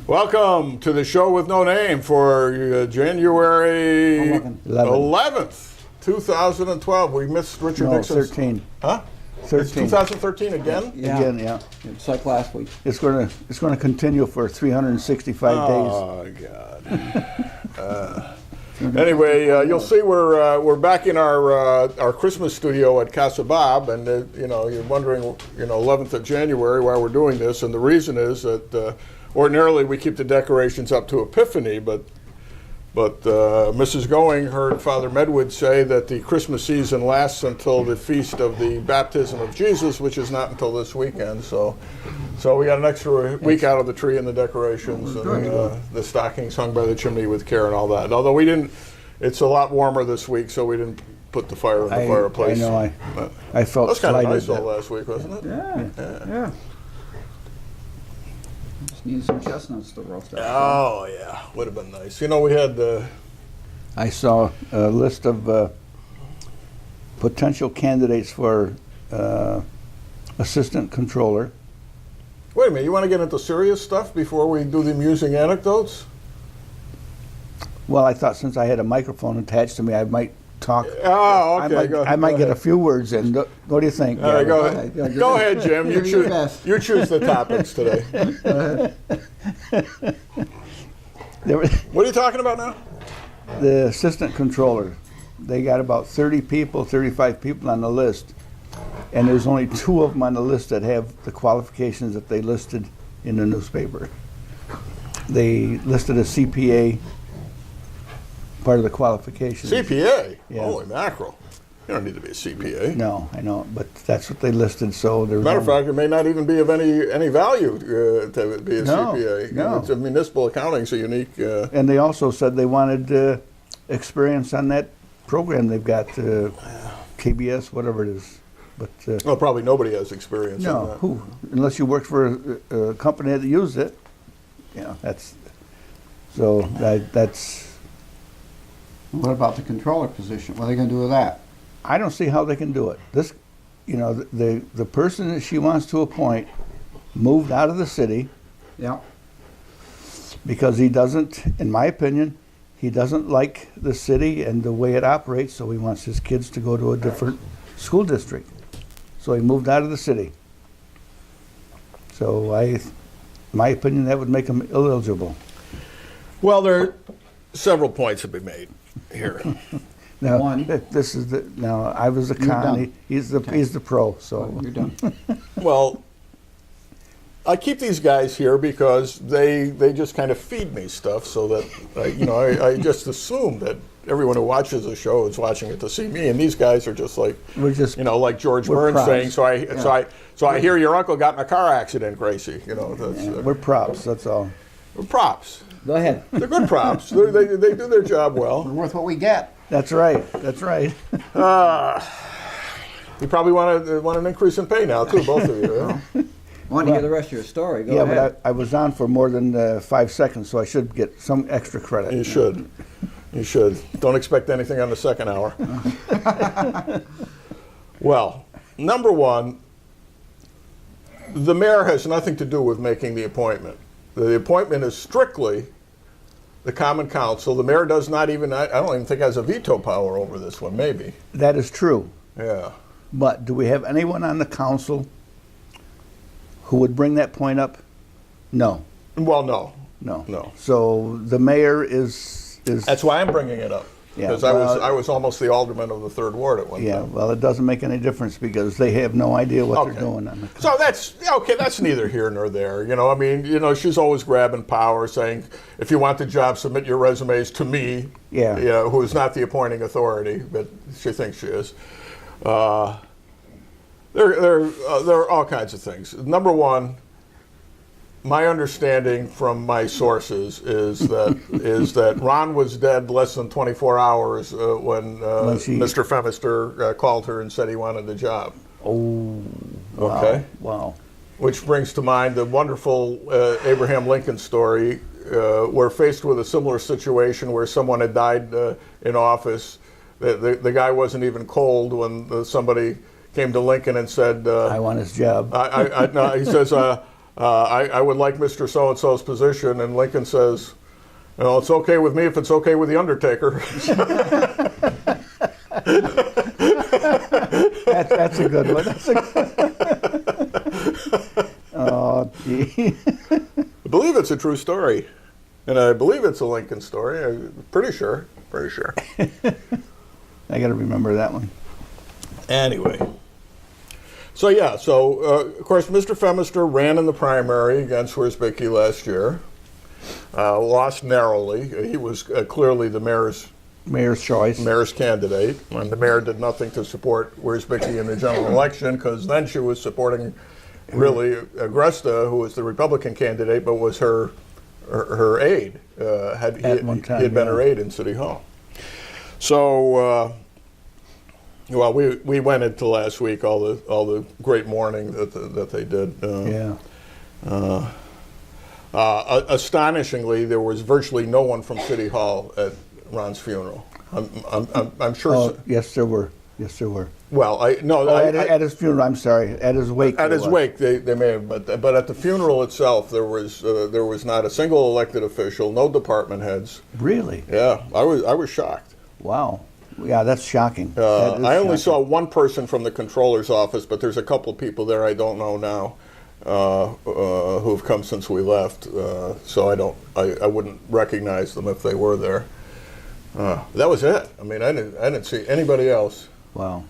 Welcome to the show with no name for January 11th, 2012. We missed Richard Nixon's. 13. Huh? 13. It's 2013 again? Yeah. Again, yeah. It's like last week. It's going to continue for 365 days. Oh, God. Anyway, you'll see we're back in our Christmas studio at Casa Bob, and you're wondering, 11th of January why we're doing this, and the reason is that ordinarily we keep the decorations up to Epiphany, but Mrs. Going heard Father Medwood say that the Christmas season lasts until the feast of the baptism of Jesus, which is not until this weekend. So we got an extra week out of the tree and the decorations and the stockings hung by the chimney with care and all that. Although we didn't, it's a lot warmer this week, so we didn't put the fire in the fireplace. I know. I felt that was kind of nice slighted all last week, wasn't it? Yeah. Just needed some chestnuts to roast out. Oh yeah, would have been nice. We had. I saw a list of potential candidates for assistant controller. Wait a minute, you want to get into serious stuff before we do the amusing anecdotes? Well, I thought since I had a microphone attached to me, I might talk. Oh, okay. I might get a few words in. What do you think? All right, go ahead. Go ahead, Jim. You choose the topics today. What are you talking about now? The assistant controller. They got about 30 people, 35 people on the list. And there's only 2 of them on the list that have the qualifications that they listed in the newspaper. They listed a CPA, part of the qualifications. CPA? Yeah. Holy mackerel. You don't need to be a CPA. No, I know, but that's what they listed. So there's matter of fact, it may not even be of any value to be a CPA. No. It's a municipal accounting, so unique. And they also said they wanted experience on that program they've got, KBS, whatever it is. But well, probably nobody has experience on that. Who? Unless you work for a company that used it. That's. What about the controller position? What are they going to do with that? I don't see how they can do it. This, the person that she wants to appoint moved out of the city. Yeah. Because he doesn't, in my opinion, he doesn't like the city and the way it operates, so he wants his kids to go to a different school district. So he moved out of the city. So in my opinion, that would make him ineligible. Well, there are several points to be made here. Now, One. Now I was the con. He's the pro. So You're done. Well, I keep these guys here because they just kind of feed me stuff, so that I just assume that everyone who watches the show is watching it to see me, and these guys are just like like George Burns saying. So I hear your uncle got in a car accident, Gracie. we're props. That's all. We're props. Go ahead. They're good props. They do their job well. We're worth what we get. That's right. That's right. You probably want an increase in pay now too, both of you. I want to hear the rest of your story. Go ahead. But I was on for more than 5 seconds, so I should get some extra credit. You should. You should. Don't expect anything on the second hour. Well, number one, the mayor has nothing to do with making the appointment. The appointment is strictly the Common Council. The mayor does not even, I don't even think has a veto power over this one, maybe. That is true. Yeah. But do we have anyone on the council who would bring that point up? No. Well, no. No. So the mayor is. That's why I'm bringing it up. Yeah, because I was almost the alderman of the 3rd Ward at one time. Yeah, well, it doesn't make any difference because they have no idea what they're doing on the council. So that's neither here nor there. She's always grabbing power, saying, if you want the job, submit your resumes to me. Yeah. Who is not the appointing authority, but she thinks she is. There are all kinds of things. Number one, my understanding from my sources is that Ron was dead less than 24 hours when Mr. Femister called her and said he wanted the job. Oh, okay. Wow. Which brings to mind the wonderful Abraham Lincoln story. We're faced with a similar situation where someone had died in office. The guy wasn't even cold when somebody came to Lincoln and said, I want his job. No, he says, I would like Mr. So-and-so's position, and Lincoln says, well, it's okay with me if it's okay with the Undertaker. That's a good one. That's a good Oh, gee. I believe it's a true story, and I believe it's a Lincoln story. I'm pretty sure. Pretty sure. I got to remember that one. Anyway. So yeah, of course, Mr. Femister ran in the primary against Wierzbicki last year. Lost narrowly. He was clearly the mayor's choice. Mayor's candidate, and the mayor did nothing to support Wierzbicki in the general election, because then she was supporting really Agresta, who was the Republican candidate, but was her aide. He had been her aide in City Hall. So, well, we went into last week all the great mourning that they did. Astonishingly, there was virtually no one from City Hall at Ron's funeral. I'm sure. Oh, yes, there were. Yes, there were. Well, at his funeral. I'm sorry. At his wake. At his wake, they may have, but at the funeral itself, there was not a single elected official, no department heads. Really? Yeah, I was shocked. Wow. Yeah, that's shocking. I only saw one person from the controller's office, but there's a couple of people there I don't know now who have come since we left. So I wouldn't recognize them if they were there. That was it. I mean, I didn't see anybody else. Wow.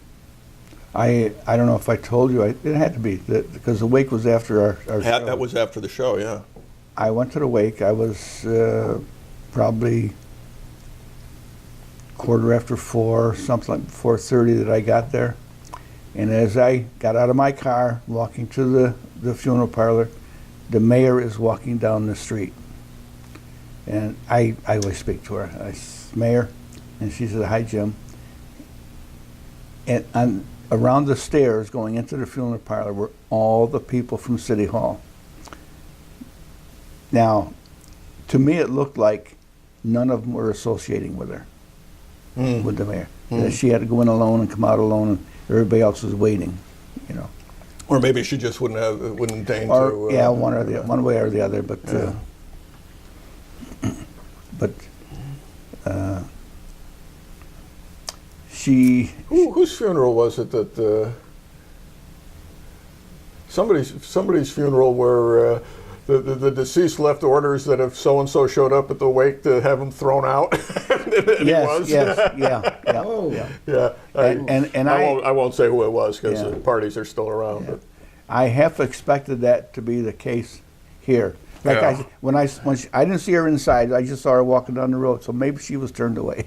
I don't know if I told you. It had to be because the wake was after our show. That was after the show, yeah. I went to the wake. I was probably 4:15, something like 4:30 that I got there. And as I got out of my car, walking to the funeral parlor, the mayor is walking down the street. And I always speak to her. I said, Mayor, and she said, hi, Jim. And around the stairs going into the funeral parlor were all the people from City Hall. Now, to me, it looked like none of them were associating with her, with the mayor. That she had to go in alone and come out alone, and everybody else was waiting, you know. Or maybe she just wouldn't deign or, to. Yeah, one way or the other, but. Yeah. She. Whose funeral was it that? Somebody's funeral where the deceased left orders that if so and so showed up at the wake to have him thrown out. And Yes, he was. yeah. Oh. Yeah. Yeah. I won't say who it was because Yeah. the parties are still around. Yeah. But. I half expected that to be the case here. Like Yeah. I didn't see her inside. I just saw her walking down the road, so maybe she was turned away.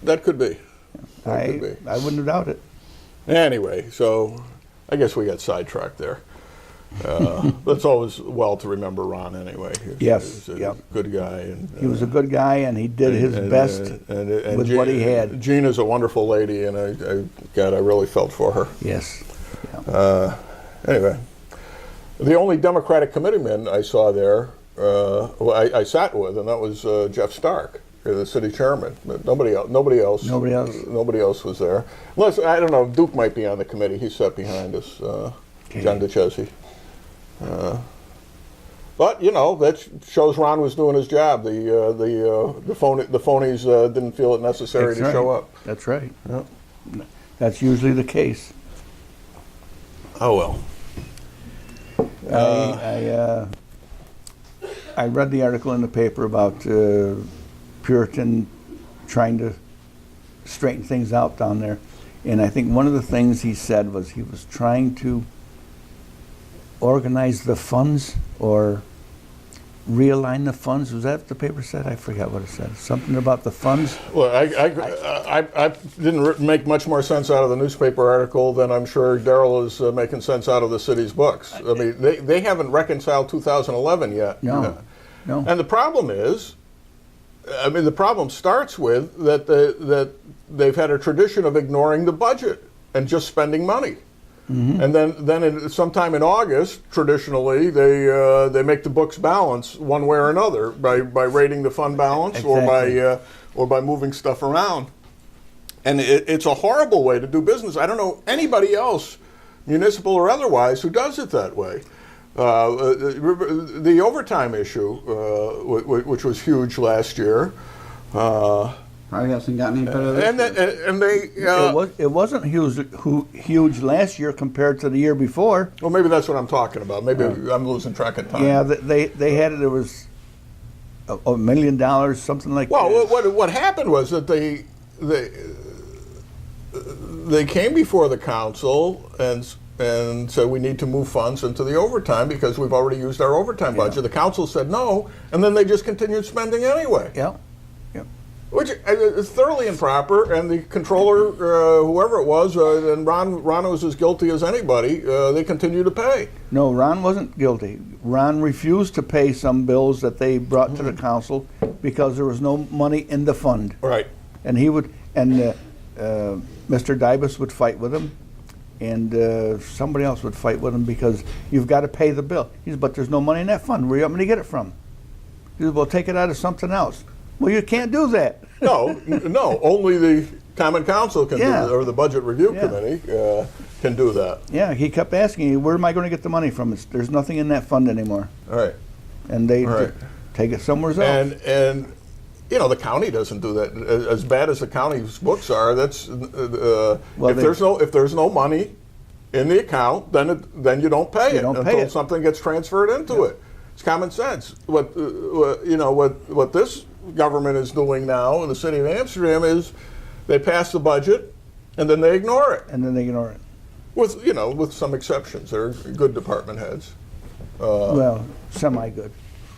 That could be. I wouldn't have doubted it. Anyway, so I guess we got sidetracked there. But it's always well to remember Ron anyway. Yes, He was a yeah. good guy. And, He was a good guy, and he did his best with what he had. Jean is a wonderful lady, and I really felt for her. Yes. Yeah. Anyway, the only Democratic committeeman I saw there, I sat with, and that was Jeff Stark, the city chairman. But nobody else was there. Unless, I don't know, Duke might be on the committee. He sat behind us, John DeChesi. But you know, that shows Ron was doing his job. The phonies didn't feel it necessary to show up. That's right. Yeah. That's usually the case. Oh well. I read the article in the paper about Puritan trying to straighten things out down there, and I think one of the things he said was he was trying to organize the funds or realign the funds. Was that what the paper said? I forgot what it said. Something about the funds. Well, I didn't make much more sense out of the newspaper article than I'm sure Darrell is making sense out of the city's books. I mean, they haven't reconciled 2011 yet. No. And the problem is, I mean, the problem starts with that they've had a tradition of ignoring the budget and just spending money. Mm-hmm. And then sometime in August, traditionally, they make the books balance one way or another by rating the fund balance. Exactly. or by moving stuff around. And it's a horrible way to do business. I don't know anybody else, municipal or otherwise, who does it that way. The overtime issue, which was huge last year, Probably hasn't gotten any better this and year. and they It wasn't huge last year compared to the year before. well, maybe that's what I'm talking about. Maybe I'm losing track of time. Yeah, they had it. There was $1 million, something like Well, that. what happened was that they came before the council and said we need to move funds into the overtime because we've already used our overtime budget. The council said no, and then they just continued spending anyway. Yeah. Which is thoroughly improper, and the controller, whoever it was, and Ron was as guilty as anybody, they continue to pay. No, Ron wasn't guilty. Ron refused to pay some bills that they brought to the council because there was no money in the fund. Right. And he would, and Mr. Dybus would fight with him, and somebody else would fight with him because you've got to pay the bill. He said, but there's no money in that fund. Where are you going to get it from? He said, well, take it out of something else. Well, you can't do that. No, only the Common Council can Yeah. do, or the Budget Review Yeah. Committee can do that. Yeah, he kept asking you, where am I going to get the money from? There's nothing in that fund anymore. All right. And they Right. take it somewhere else. And you know, the county doesn't do that. As bad as the county's books are, that's if there's no money in the account, then you don't pay it don't pay until it. something gets transferred into it. It's common sense. What this government is doing now in the city of Amsterdam is they pass the budget and then they ignore it. And then they ignore it. With some exceptions. They're good department heads. Well, semi-good.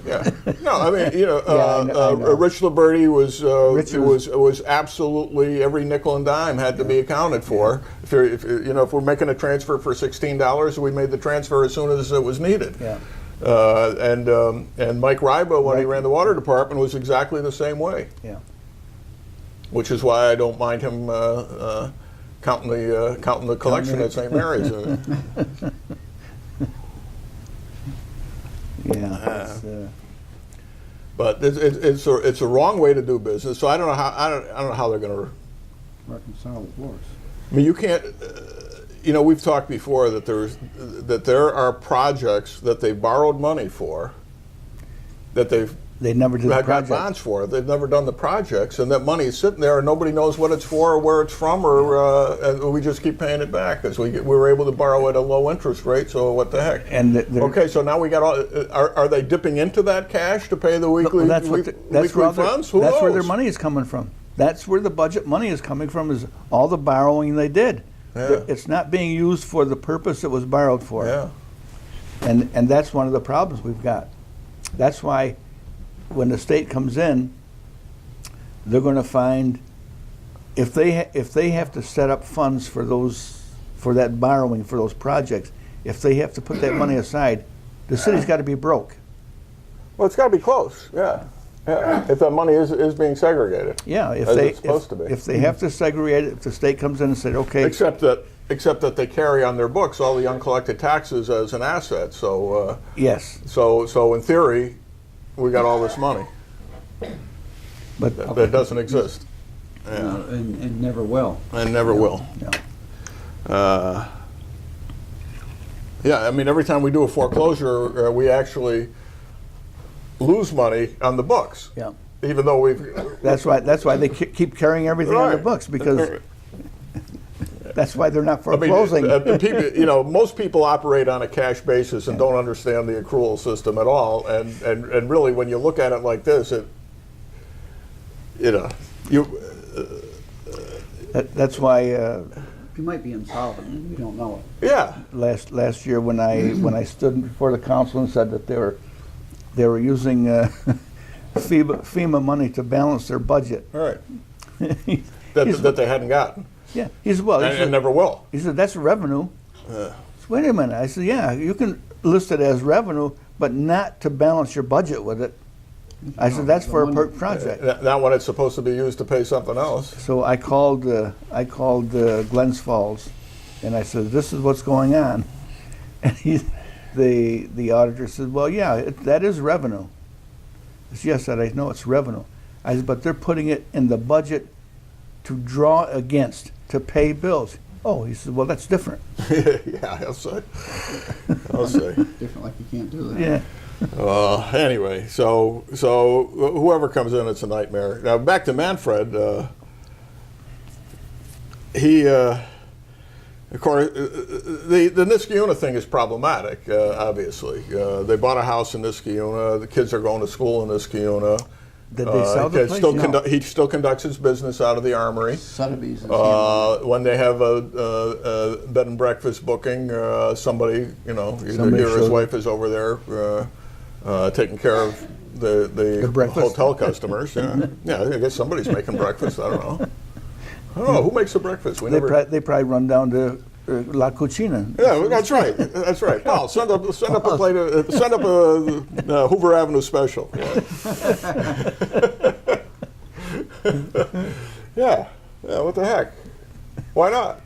Yeah. No, I mean, I know. Rich Liberty was Rich was absolutely every nickel and dime had to be accounted for. If we're making a transfer for $16, we made the transfer as soon as it was needed. Yeah. And Mike Ryba, when he ran the water department, was exactly the same way. Yeah. Which is why I don't mind him counting the collection at St. Mary's. Yeah. But it's a wrong way to do business. So I don't know how they're going to Reconcile the wars. I mean, you can't. We've talked before that there are projects that they borrowed money for, that They never did the got project. bonds for. They've never done the projects, and that money is sitting there, and nobody knows what it's for or where it's from, and we just keep paying it back because we were able to borrow at a low interest rate. So what the heck? And okay, so now we got all. Are they dipping into that cash to pay the weekly Well, weekly where funds? Who that's where knows? their money is coming from. That's where the budget money is coming from, is all the borrowing they did. Yeah. It's not being used for the purpose it was borrowed for. Yeah. And that's one of the problems we've got. That's why when the state comes in, they're going to find if they have to set up funds for that borrowing for those projects, if they have to put that money aside, the city's got to be broke. Well, it's got to be close. Yeah. If that money is being segregated. Yeah, as it's supposed to be. If they have to segregate it, if the state comes in and said, okay, Except that they carry on their books all the uncollected taxes as an asset. So yes, so in theory, we got all this money but that doesn't exist. No, and never will. And never will. no. Yeah, I mean, every time we do a foreclosure, we actually lose money on the books. Yeah. Even though we've. That's why they keep carrying everything on their Right. books, because that's why they're not I mean, foreclosing. people, most people operate on a cash basis and don't understand the accrual system at all. And really, when you look at it like this, That's why You might be insolvent, we don't know it. yeah. last year when I stood before the council and said that they were using FEMA money to balance their budget. All right. That they hadn't gotten. Yeah, he said, well, And never will. he said, that's revenue. I said, wait a minute. I said, yeah, you can list it as revenue, but not to balance your budget with it. I said, that's for a project. Not when it's supposed to be used to pay something else. So I called Glens Falls, and I said, this is what's going on. And the auditor said, well, yeah, that is revenue. I said, yes, I know it's revenue. I said, but they're putting it in the budget to draw against, to pay bills. Oh, he said, well, that's different. Yeah, I'll say. I'll say. Different, like you can't do that. Yeah. Anyway, so whoever comes in, it's a nightmare. Now back to Manfred. He, of course, the Niskayuna thing is problematic. Obviously, they bought a house in Niskayuna. The kids are going to school in Niskayuna. Did they sell the place? No. He still conducts his business out of the Armory. Sotheby's is handling When they have a bed and breakfast booking, somebody, either Somebody he or his shows wife is over there taking care of the breakfast. hotel customers. Yeah, I guess somebody's making breakfast. I don't know. Who makes the breakfast? They probably run down to La Cucina. Yeah, that's right. That's right. Paul, send up a plate of, send up a Hoover Avenue special. Yeah. Yeah. What the heck? Why not?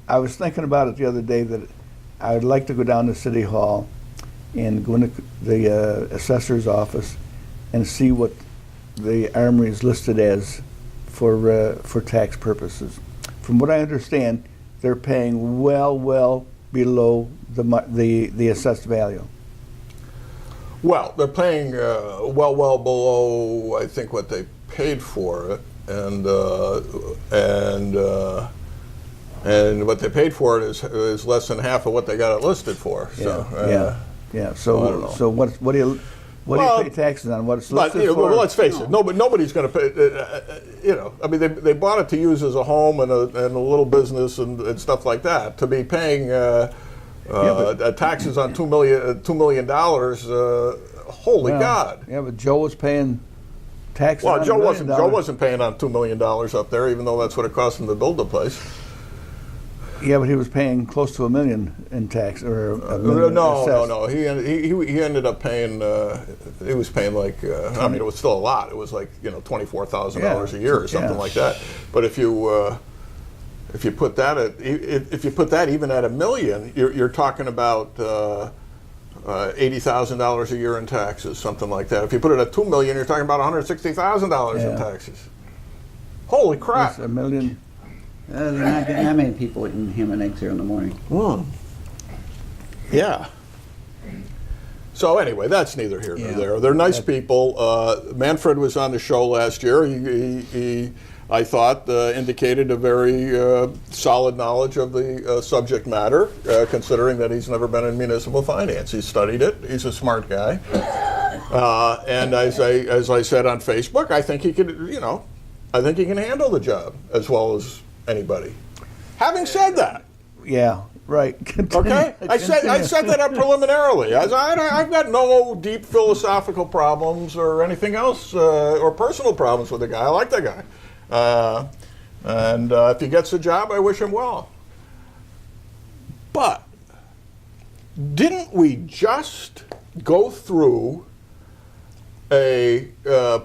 I was thinking about it the other day that I would like to go down to City Hall and go into the assessor's office and see what the Armory is listed as for tax purposes. From what I understand, they're paying well below the assessed value. Well, they're paying well below, I think, what they paid for it, and what they paid for it is less than half of what they got it listed for. So, yeah. I don't know. So what do you pay taxes on? What it's listed for? Well, let's face it. Nobody's going to pay. I mean, they bought it to use as a home and a little business and stuff like that. To be paying taxes on $2 million. Holy God! Yeah, but Joe was paying taxes. Well, on Joe $1 million. wasn't paying on $2 million up there, even though that's what it cost him to build the place. Yeah, but he was paying close to $1 million in tax, or $1 million No. He ended up paying. He was paying like. I mean, it was still a lot. It was like $24,000 a year or something like that. But if you put that even at $1 million, you're talking about $80,000 a year in taxes, something like that. If you put it at $2 million, you're talking about $160,000 in taxes. Holy crap! That's $1 million. They're not getting that many people eating ham and eggs here in the morning. Yeah. So anyway, that's neither here nor there. They're nice people. Manfred was on the show last year. He I thought, indicated a very solid knowledge of the subject matter, considering that he's never been in municipal finance. He studied it. He's a smart guy. And as I said on Facebook, I think he could, I think he can handle the job as well as anybody. Having said that, yeah, right. Okay, I said that up preliminarily. I've got no deep philosophical problems or anything else, or personal problems with the guy. I like that guy, and if he gets the job, I wish him well. But didn't we just go through a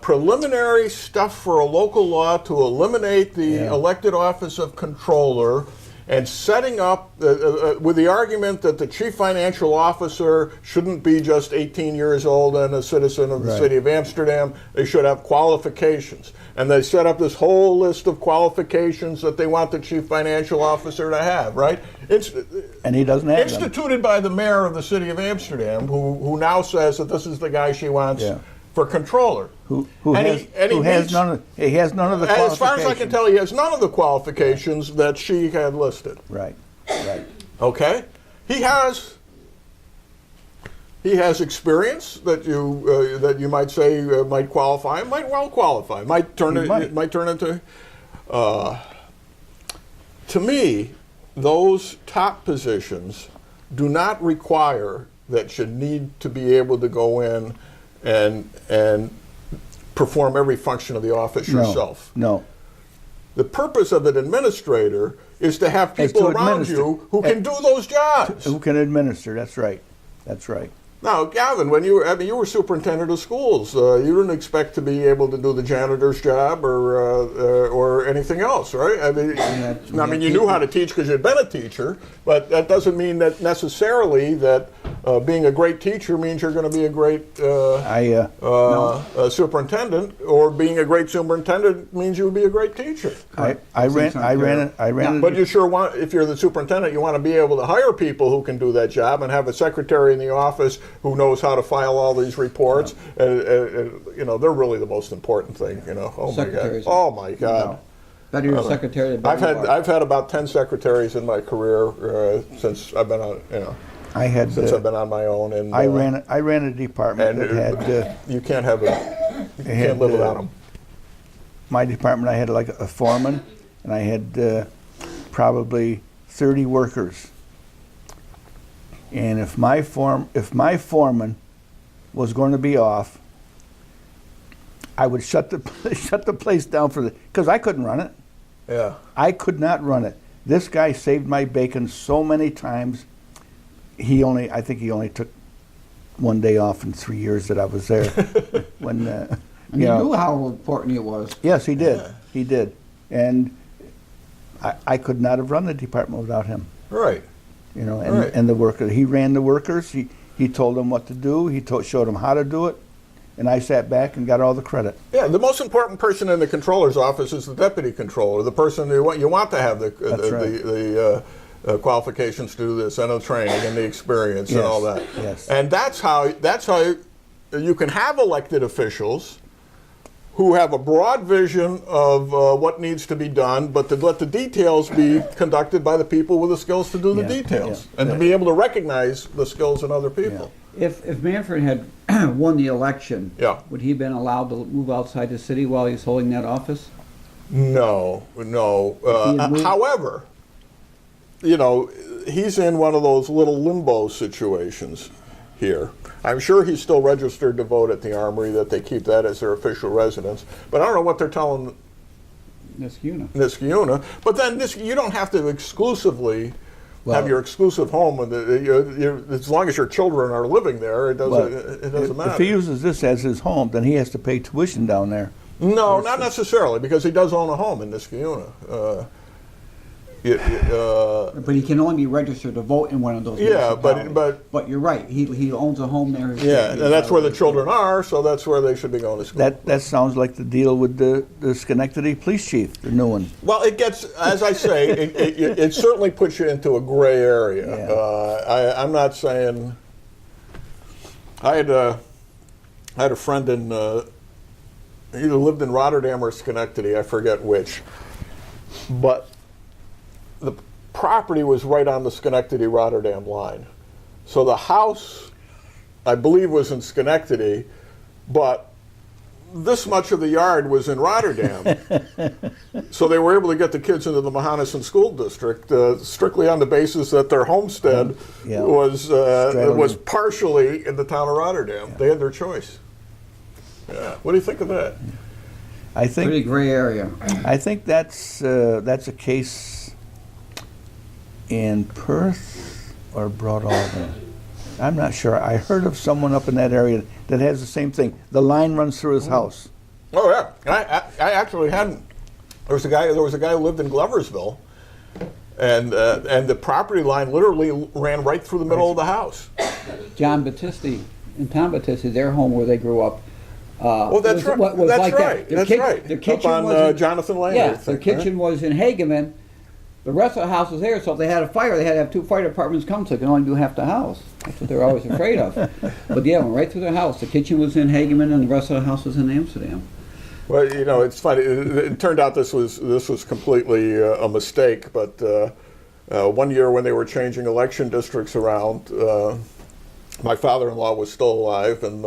preliminary stuff for a local law to eliminate the elected office of controller, and setting up with the argument that the chief financial officer shouldn't be just 18 years old and a citizen of the city of Amsterdam. They should have qualifications. And they set up this whole list of qualifications that they want the chief financial officer to have, right? And he doesn't have them. Instituted by the mayor of the city of Amsterdam, who now says that this is the guy she wants for controller. He has none of the qualifications. As far as I can tell, he has none of the qualifications that she had listed. Right. Okay? He has experience that you might say might qualify, might well qualify, might turn into. To me, those top positions do not require that you need to be able to go in and perform every function of the office yourself. No. The purpose of an administrator is to have people around you who can do those jobs. Who can administer? That's right. Now, Gavin, when you were superintendent of schools, you didn't expect to be able to do the janitor's job or anything else, right? I mean, you knew how to teach because you'd been a teacher, but that doesn't mean that necessarily that being a great teacher means you're going to be a great superintendent, or being a great superintendent means you would be a great teacher. I ran it. But you sure want, if you're the superintendent, you want to be able to hire people who can do that job and have a secretary in the office who knows how to file all these reports. And they're really the most important thing. Oh my God. Oh my God. Better your secretary. I've had about 10 secretaries in my career since I've been on. I've been on my own. And I ran a department that had. You can't have it. You can't live without them. My department, I had like a foreman, and I had probably 30 workers. And if my foreman was going to be off, I would shut the place down because I couldn't run it. Yeah. I could not run it. This guy saved my bacon so many times. I think he only took one day off in 3 years that I was there. When and he knew how important it was. Yes, he did. Yeah. He did, and I could not have run the department without him. Right. And the workers. He ran the workers. He told them what to do. He showed them how to do it. And I sat back and got all the credit. Yeah, the most important person in the controller's office is the deputy controller, the person you want to have the qualifications to do this, and the training and the experience and all that. Yes. And that's how you can have elected officials who have a broad vision of what needs to be done, but to let the details be conducted by the people with the skills to do the details, and to be able to recognize the skills in other people. Yeah. If Manfred had won the election, would he have been allowed to move outside the city while he's holding that office? No. However, he's in one of those little limbo situations here. I'm sure he's still registered to vote at the Armory, that they keep that as their official residence. But I don't know what they're telling Niskayuna. But then you don't have to exclusively have your exclusive home, as long as your children are living there, it doesn't matter. If he uses this as his home, then he has to pay tuition down there. No, not necessarily, because he does own a home in Niskayuna. But he can only be registered to vote in one of those. Yeah, but you're right. He owns a home there. Yeah, and that's where the children are, so that's where they should be going to school. That sounds like the deal with the Schenectady police chief, the new one. Well, it gets, as I say, it certainly puts you into a gray area. Yeah. I'm not saying. I had a friend in either lived in Rotterdam or Schenectady, I forget which, but the property was right on the Schenectady-Rotterdam line. So the house, I believe, was in Schenectady, but this much of the yard was in Rotterdam. So they were able to get the kids into the Mahonison School District strictly on the basis that their homestead was partially in the town of Rotterdam. Yeah. They had their choice. Yeah. What do you think of that? I think pretty gray area. I think that's a case in Perth or Broad Albany. I'm not sure. I heard of someone up in that area that has the same thing. The line runs through his house. Oh yeah, I actually hadn't. There was a guy who lived in Gloversville, and the property line literally ran right through the middle of the house. John Battisti and Tom Battisti, their home where they grew up. Well, that's right. That's right. Their kitchen up on Jonathan Lane. Yeah, their kitchen was in Hageman. The rest of the house was there, so if they had a fire, they had to have 2 fire departments come, so they could only do half the house. That's what they were always afraid of. But yeah, went right through their house. The kitchen was in Hageman, and the rest of the house was in Amsterdam. Well, it's funny. It turned out this was completely a mistake. But one year when they were changing election districts around, my father-in-law was still alive, and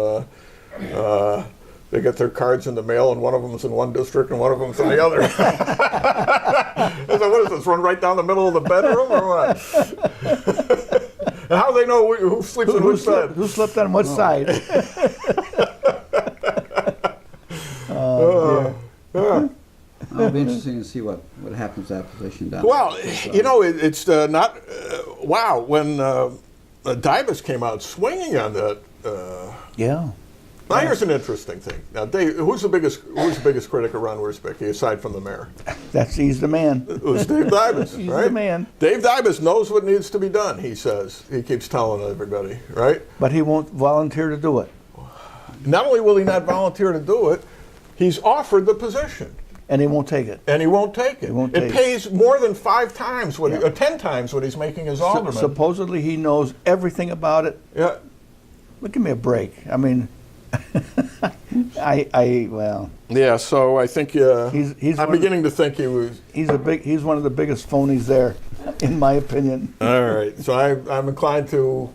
they get their cards in the mail, and one of them's in one district and one of them's in the other. I said, what is this, run right down the middle of the bedroom or what? And how do they know who sleeps on which side? Who slept on what side? It'll be interesting to see what happens to that position down well, there. It's not, wow, when Dybus came out swinging on that. Yeah. Now here's an interesting thing. Now, Dave, who's the biggest critic of Ron Wersbicky aside from the mayor? He's the man. It was Dave Dybus, He's right? the man. Dave Dybus knows what needs to be done. He says he keeps telling everybody, right? But he won't volunteer to do it. Not only will he not volunteer to do it, he's offered the position. And he won't take it. And he won't take it. won't It take it. pays more than 5 times what or 10 times what he's making as alderman. Supposedly he knows everything about it. Yeah. But give me a break. I mean, well, Yeah. So I think he's I'm beginning to think he was. he's one of the biggest phonies there, in my opinion. All right. So I'm inclined to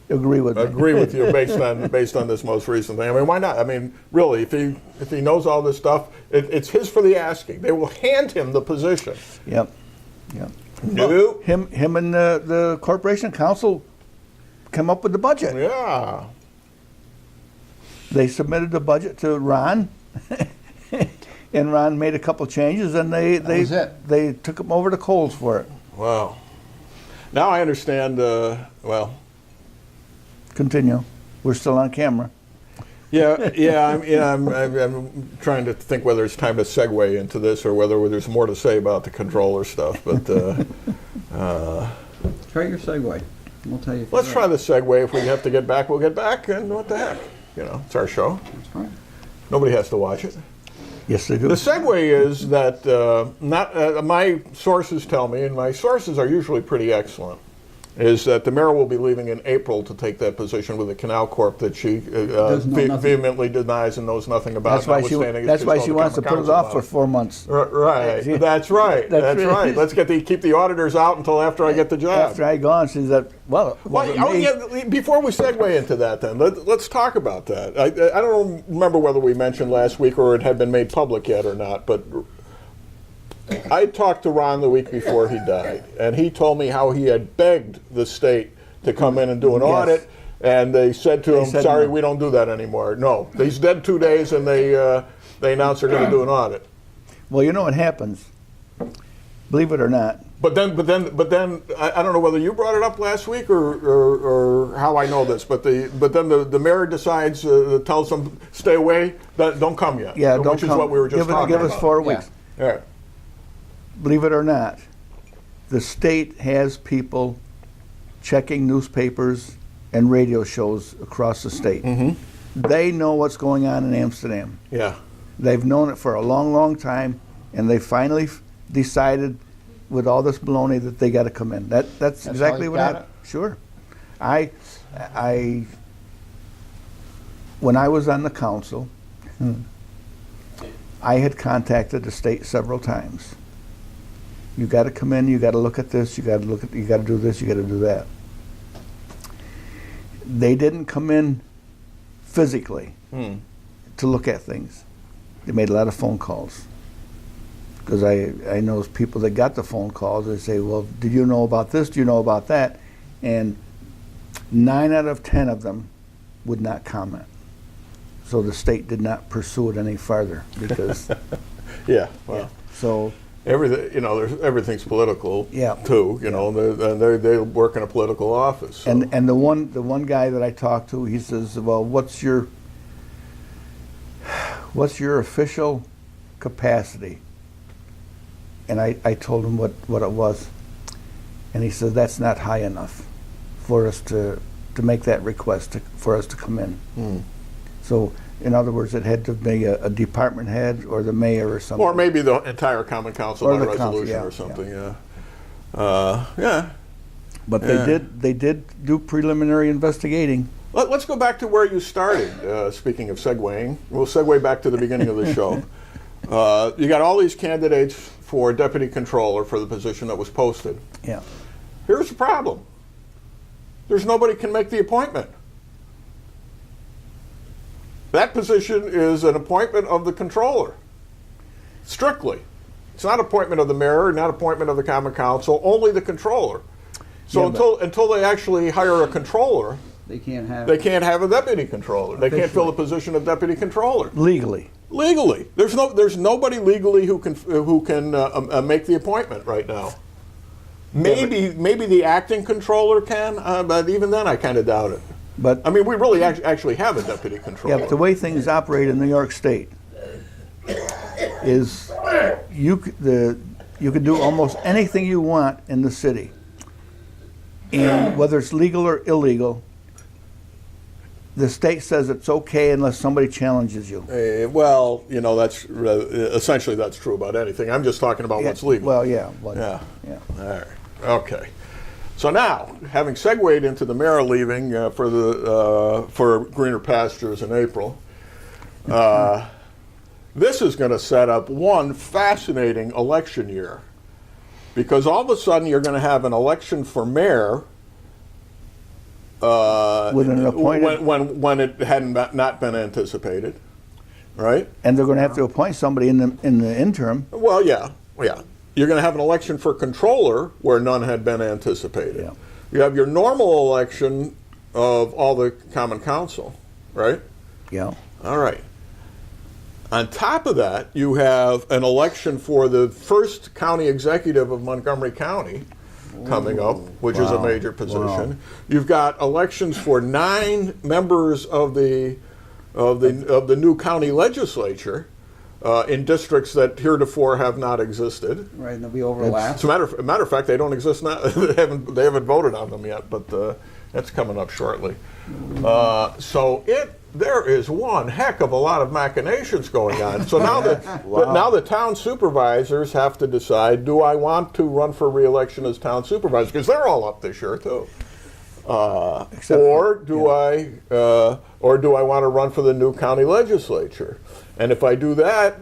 Agree with me. agree with you based on this most recent thing. I mean, why not? I mean, really, if he knows all this stuff, it's his for the asking. They will hand him the position. Yep. No. Him and the corporation council come up with the budget. Yeah. They submitted the budget to Ron, and Ron made a couple changes, and was it. they took him over to Coles for it. Wow. Now I understand. Well. Continue. We're still on camera. I'm trying to think whether it's time to segue into this or whether there's more to say about the controller stuff. But Try your segue. We'll tell you. If let's you're try right. the segue. If we have to get back, we'll get back. And what the heck? You know, it's our show. That's fine. Nobody has to watch it. Yes, they do. The segue is that my sources tell me, and my sources are usually pretty excellent, is that the mayor will be leaving in April to take that position with the Canal Corp that she vehemently denies and knows nothing about. That's why she wants to put it off for 4 months. Right. That's right. That's right. Let's keep the auditors out until after I get the job. After I gone, she's like, well, Before we segue into that, then let's talk about that. I don't remember whether we mentioned last week or it had been made public yet or not, but I talked to Ron the week before he died, and he told me how he had begged the state to come in and do an audit, and they said to him, "Sorry, no. we don't do that anymore." No, he's dead 2 days, and they announced they're going to do an audit. Well, you know what happens. Believe it or not. But then, I don't know whether you brought it up last week or how I know this. But then the mayor decides, tells them, "Stay away, don't come yet." Yeah, don't which come. is what we were just talking about. Give us 4 weeks. All right. Believe it or not, the state has people checking newspapers and radio shows across the state. Mm-hmm. They know what's going on in Amsterdam. Yeah. They've known it for a long, long time, and they finally decided, with all this baloney, that they got to come in. That's exactly what happened. Sure. When I was on the council, I had contacted the state several times. You got to come in. You got to look at this. You got to do this. You got to do that. They didn't come in physically to look at things. They made a lot of phone calls. Because I know people that got the phone calls. They say, "Well, did you know about this? Do you know about that?" And 9 out of 10 of them would not comment. So the state did not pursue it any farther because. Yeah. Well. So. Everything's political. Yeah. Too. They work in a political office. So. And the one guy that I talked to, he says, "Well, what's your official capacity?" And I told him what it was, and he said that's not high enough for us to make that request for us to come in. So, in other words, it had to be a department head or the mayor or something. Or maybe the entire Common Council by resolution or something. Yeah. But they did do preliminary investigating. Let's go back to where you started. Speaking of segueing, we'll segue back to the beginning of the show. You got all these candidates for deputy controller for the position that was posted. Yeah. Here's the problem. There's nobody can make the appointment. That position is an appointment of the controller. Strictly. It's not appointment of the mayor, not appointment of the Common Council, only the controller. So until they actually hire a controller, they can't have a deputy controller. They can't fill the position of deputy controller. Legally, there's nobody legally who can make the appointment right now. Maybe the acting controller can, but even then I kind of doubt it. But I mean, we really actually have a deputy yeah, controller. but the way things operate in New York State is you could do almost anything you want in the city, and whether it's legal or illegal, the state says it's okay unless somebody challenges you. Well, you know, that's essentially that's true about anything. I'm just talking about what's legal. Well, yeah. Yeah. Yeah. All right. Okay. So now, having segued into the mayor leaving for greener pastures in April, this is going to set up one fascinating election year, because all of a sudden you're going to have an election for mayor With an appointed, when it hadn't not been anticipated, right? and they're going to have to appoint somebody in the interim. Well, yeah. You're going to have an election for controller where none had been anticipated. Yeah. You have your normal election of all the common council, right? Yeah. All right. On top of that, you have an election for the first county executive of Montgomery County coming up, which is a major position. Wow. You've got elections for 9 members of the new county legislature in districts that heretofore have not existed. Right, and there'll be overlap. As a matter of fact, they don't exist now. they haven't voted on them yet, but that's coming up shortly. So there is one heck of a lot of machinations going on. So now now the town supervisors have to decide: do I want to run for re-election as town supervisor? Because they're all up this year too. Or do I want to run for the new county legislature? And if I do that,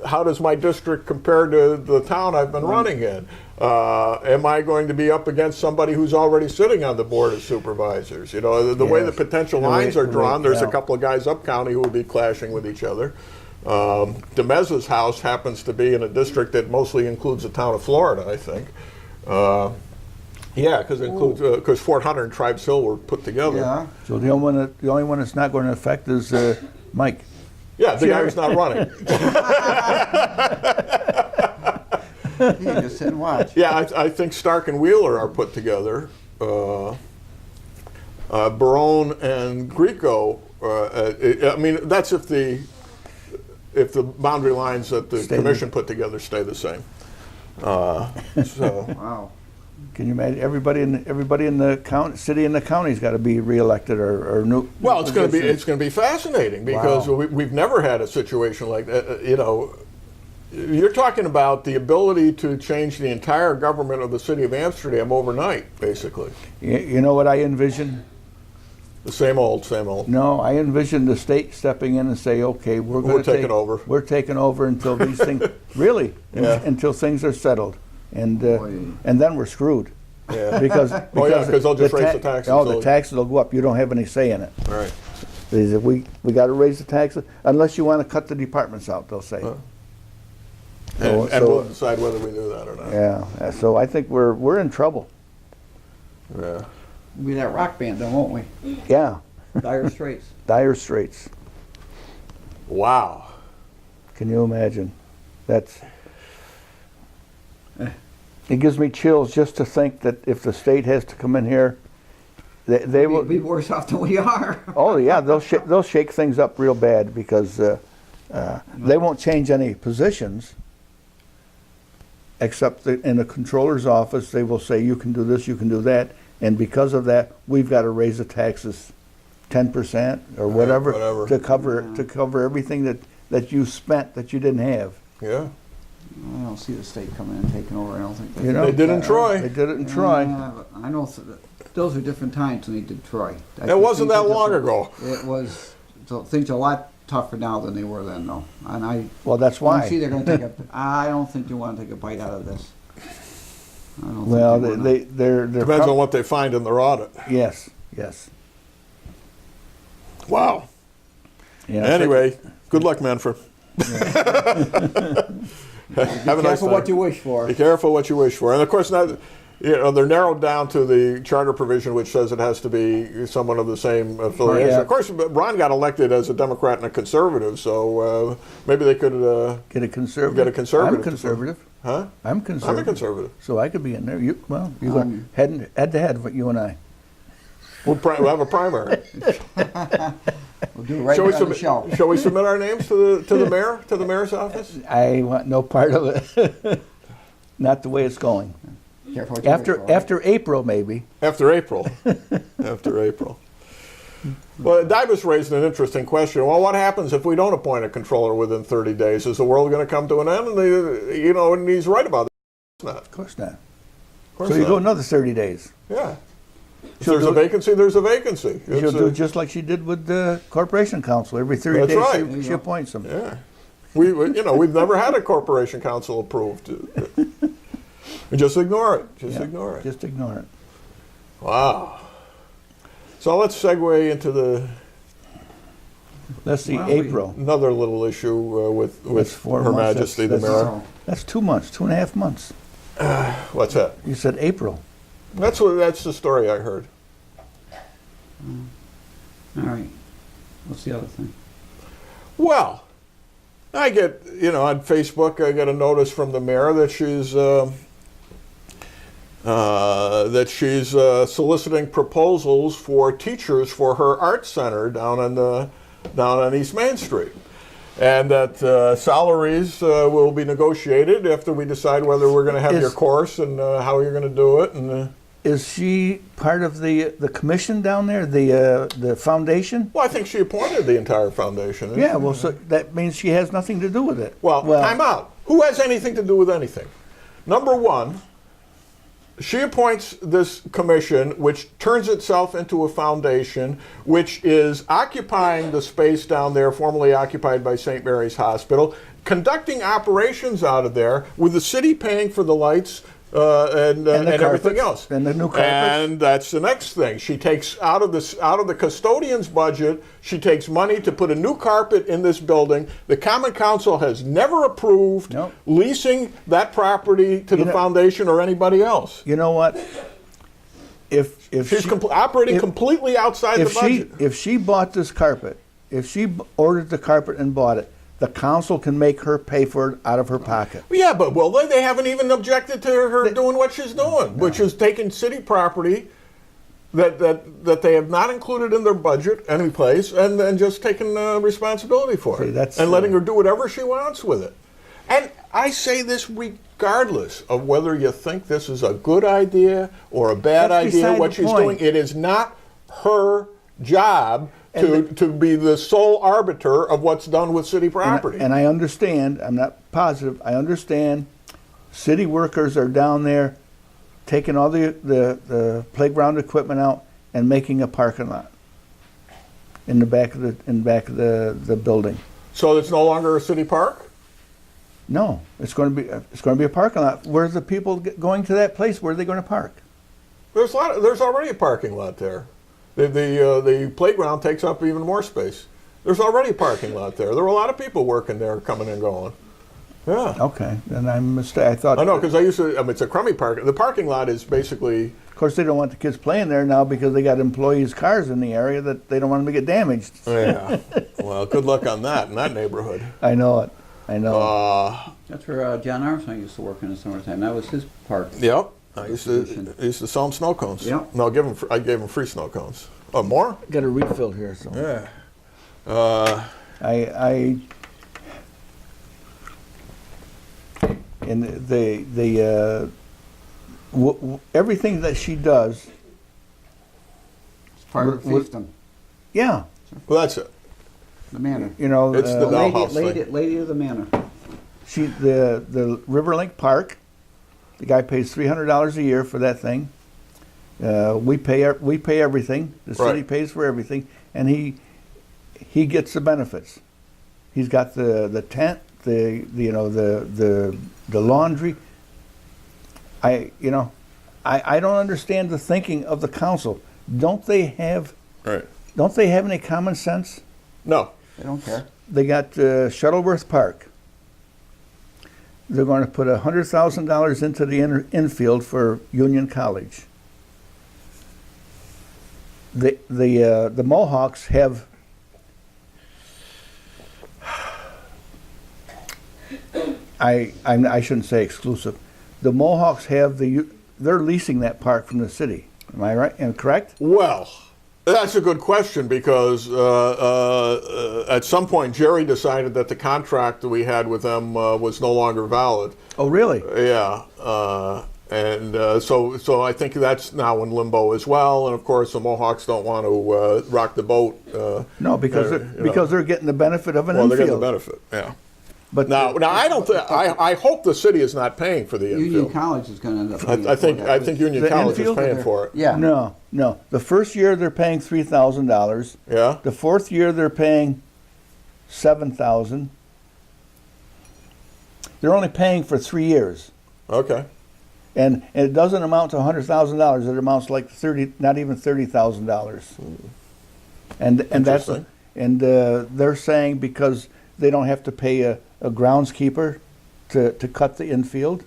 how does my district compare to the town I've been running in? Am I going to be up against somebody who's already sitting on the board of supervisors? You know, the way the potential lines are drawn, there's a couple of guys up county who will be clashing with each other. DeMeza's house happens to be in a district that mostly includes the town of Florida, I think. Yeah, because Fort Hunter and Tribes Hill were put together. Yeah. So the only one that's not going to affect is Mike. Yeah, the guy who's not running. You can just sit and watch. Yeah, I think Stark and Wheeler are put together. Barone and Grieco. I mean, that's if the boundary lines that the commission put together stay the same. So. Wow. Can you imagine everybody in the city and the county's got to be reelected or new? Well, it's going to be fascinating because Wow. we've never had a situation like that. You know, you're talking about the ability to change the entire government of the city of Amsterdam overnight, basically. You know what I envision? The same old, same old. No, I envision the state stepping in and say, okay, We're taking over. We're taking over until these things really until things are settled. And then we're screwed. Yeah. Because they'll just raise the taxes. Oh, the taxes will go up. You don't have any say in it. Right. They say, we got to raise the taxes unless you want to cut the departments out. They'll say. And we'll decide whether we do that or not. Yeah. So I think we're in trouble. Yeah. We'll be that rock band, then, won't we? Yeah. Dire Straits. Dire Straits. Wow. Can you imagine? It gives me chills just to think that if the state has to come in here, they will be worse off than we are. Oh yeah, they'll shake things up real bad because they won't change any positions, except in the controller's office they will say you can do this, you can do that, and because of that we've got to raise the taxes 10% or whatever to cover everything that you spent that you didn't have. Yeah. I don't see the state coming in and taking over. I don't think They did in Troy. They did it in Troy. I know those are different times when they did Troy. It wasn't that long ago. It was. So things are a lot tougher now than they were then, though. And Well, that's why. I see they're going to take I don't think they want to take a bite out of this. I don't Well, think they're Depends on what they find in their audit. Yes. Wow. Yeah. Anyway, good luck, Manfred. Have a nice careful day. what you wish for. Be careful what you wish for. And of course, now, they're narrowed down to the charter provision, which says it has to be someone of the same affiliation. Yeah. Of course, Ron got elected as a Democrat and a conservative, so maybe they could Get a conservative. Get a conservative. I'm conservative. Huh? I'm conservative. I'm a conservative. So I could be in there. You're going head to head with you and I. We'll have a primary. We'll do it right here on the show. Shall we submit our names to the mayor, to the mayor's office? I want no part of it. Not the way it's going. Careful what you wish for, right? After April, maybe. After April. After April. Well, Dibus raised an interesting question. Well, what happens if we don't appoint a controller within 30 days? Is the world going to come to an end? And and he's right about that. Of course not. Of course So you not. go another 30 days. Yeah. If She'll there's a do it- vacancy, there's a vacancy. She'll It's do a- just like she did with the corporation council. Every 30 That's days right. she appoints them. Yeah. We've never had a corporation council approved. We just ignore it. Just Yeah, ignore it. Just ignore it. Wow. So let's segue into Let's see, Well, April. another little issue with That's 4 Her months. Majesty That's- the that's- Mayor. That's 2 months, 2.5 months. What's that? You said April. That's the story I heard. All right. What's the other thing? Well, I get, on Facebook, I get a notice from the mayor that she's soliciting proposals for teachers for her art center down on East Main Street, and that salaries will be negotiated after we decide whether we're going to have your course and how you're going to do it. And Is she part of the commission down there, the foundation? well, I think she appointed the entire foundation. Yeah, well, so that means she has nothing to do with it. Well, time out. Who has anything to do with anything? Number one, she appoints this commission, which turns itself into a foundation, which is occupying the space down there formerly occupied by St. Mary's Hospital, conducting operations out of there, with the city paying for the lights and everything carpets, else. and the new carpets. And that's the next thing. She takes out of the custodian's budget. She takes money to put a new carpet in this building. The Common Council has never approved Nope. leasing that property to the know- foundation or anybody else. You know what? If She's she, operating if- completely outside the budget. if she bought this carpet, if she ordered the carpet and bought it, the council can make her pay for it out of her pocket. Yeah, but they haven't even objected to her doing what she's doing, which is taking city property that they have not included in their budget any place, and then just taking responsibility for See, it that's, and letting her do whatever she wants with it. And I say this regardless of whether you think this is a good idea or a bad That's idea, beside what the she's point. doing. It is not her job And to be the sole arbiter of what's done with city property. And I understand, I'm not positive, I understand city workers are down there taking all the playground equipment out and making a parking lot in the back of the building. So it's no longer a city park? No, it's going to be a parking lot. Where's the people going to that place? Where are they going to park? There's already a parking lot there. The playground takes up even more space. There's already a parking lot there. There were a lot of people working there, coming and going. Yeah. Okay, then I'm mistaken. I thought. I know, because it's a crummy park. The parking lot is basically, Of course, they don't want the kids playing there now because they got employees' cars in the area that they don't want them to get damaged. yeah. Well, good luck on that in that neighborhood. I know it. I know. That's where John Armstrong used to work in the summertime. That was his park. Yep. I used to sell them snow cones. Yep. No, I gave them free snow cones. Oh, more? Got a refill here, so. Yeah. I and everything that she does, It's part of the With- fiefdom, yeah, Well, that's it. the manor. you know, It's the dollhouse Lady of the manor. the Riverlink Park. The guy pays $300 a year for that thing. We pay everything. The city Right. pays for everything, and he gets the benefits. He's got the tent, the laundry. I don't understand the thinking of the council. Don't they have any common sense? No. They don't care. They got Shuttleworth Park. They're going to put $100,000 into the infield for Union College. The Mohawks have I shouldn't say exclusive. The Mohawks have they're leasing that park from the city. Am I right? Am I correct? Well, That's a good question because at some point Jerry decided that the contract that we had with them was no longer valid. Oh, really? Yeah, so I think that's now in limbo as well. And of course, the Mohawks don't want to rock the boat. No, because they're getting the benefit of an Well, they're infield. getting the benefit. Yeah. But Now I don't. I hope the city is not paying for the Union infield. College is going to end up paying I think for that. I think Union The College is infield? paying for it. Yeah. No. The first year they're paying $3,000. Yeah. The fourth year they're paying $7,000. They're only paying for 3 years, Okay. and it doesn't amount to $100,000. It amounts like not even $30,000. And that's Interesting. they're saying because they don't have to pay a groundskeeper to cut the infield,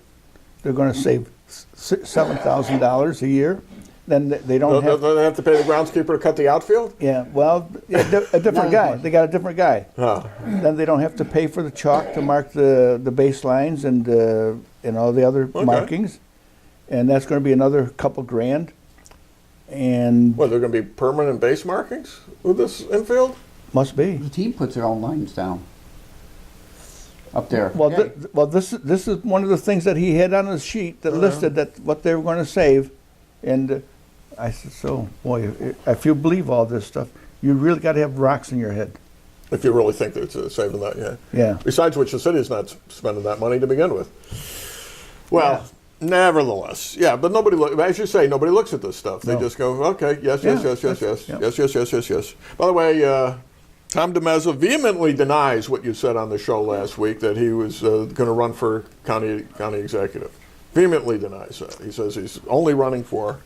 they're going to save $7,000 a year. Then they don't have. Don't they have to pay the groundskeeper to cut the outfield? Yeah, well, a different guy. They got a different guy. Oh. Then they don't have to pay for the chalk to mark the baselines and all the other markings, and that's going to be another couple grand. And Well, they're going to be permanent base markings with this infield? must be. The team puts their own lines down up there. Well, Yeah. this is one of the things that he had on his sheet that listed that what they were going to save, and I said, so boy, if you believe all this stuff, you really got to have rocks in your head. If you really think they're saving that, yeah. Yeah. Besides which, the city's not spending that money to begin with. Well, nevertheless, yeah, but nobody, as you say, nobody looks at this stuff. They No. just go, okay, yes. Yeah. Yes. By the way, Tom DeMezza vehemently denies what you said on the show last week, that he was going to run for county executive. Vehemently denies that. He says he's only running for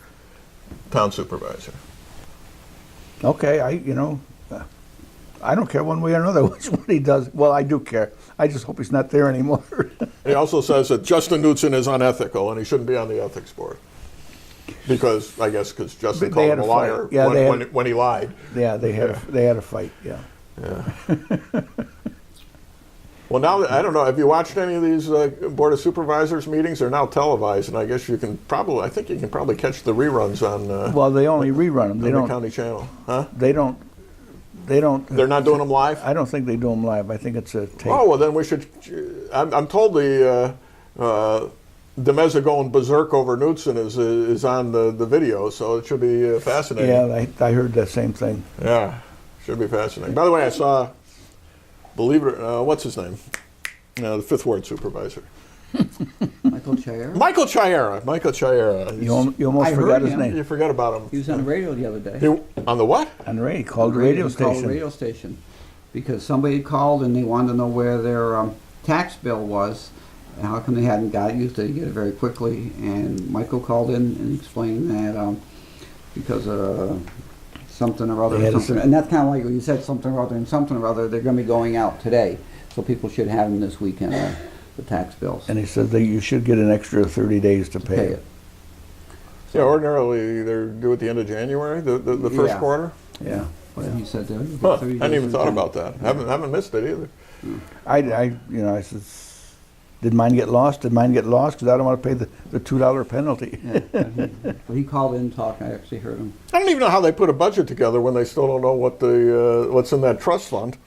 town supervisor. Okay, I don't care one way or another which one he does. Well, I do care. I just hope he's not there anymore. He also says that Justin Knudsen is unethical and he shouldn't be on the ethics board. Because Justin They called had him a a fight. liar Yeah, when he lied. Yeah, they had a fight. Yeah. Well, now, I don't know, have you watched any of these Board of Supervisors meetings? They're now televised, and I guess you can probably catch the reruns on Well, they only rerun them. They the don't. county channel. Huh? They don't. They're not doing them live? I don't think they do them live. I think it's a tape. Oh, well, then we should, I'm told the DeMezza going berserk over Knudsen is on the video, so it should be fascinating. Yeah, I heard that same thing. Yeah, should be fascinating. By the way, I saw, believe it or what's his name? The Fifth Ward supervisor. Michael Chair. Michael Chiara. You almost I forgot heard his him. name. You forgot about him. He was on the radio the other day. On the what? On the radio, he called the radio He called the station. radio station because somebody had called and they wanted to know where their tax bill was and how come they hadn't got it. Usually they get it very quickly. And Michael called in and explained that because something or other, They had a something, and that's kind of like you said, something or other and something or other. They're going to be going out today, so people should have them this weekend. The tax bills. And he said that you should get an extra 30 days to pay it. Yeah, ordinarily they're due at the end of January, the first Yeah. quarter. Yeah. But he said there would be Huh, 30 I hadn't days even in thought time. about that. Haven't missed it either. I said, did mine get lost? Did mine get lost? Because I don't want to pay the $2 penalty. Yeah, but he called in and talked. I actually heard him. I don't even know how they put a budget together when they still don't know what's in that trust fund.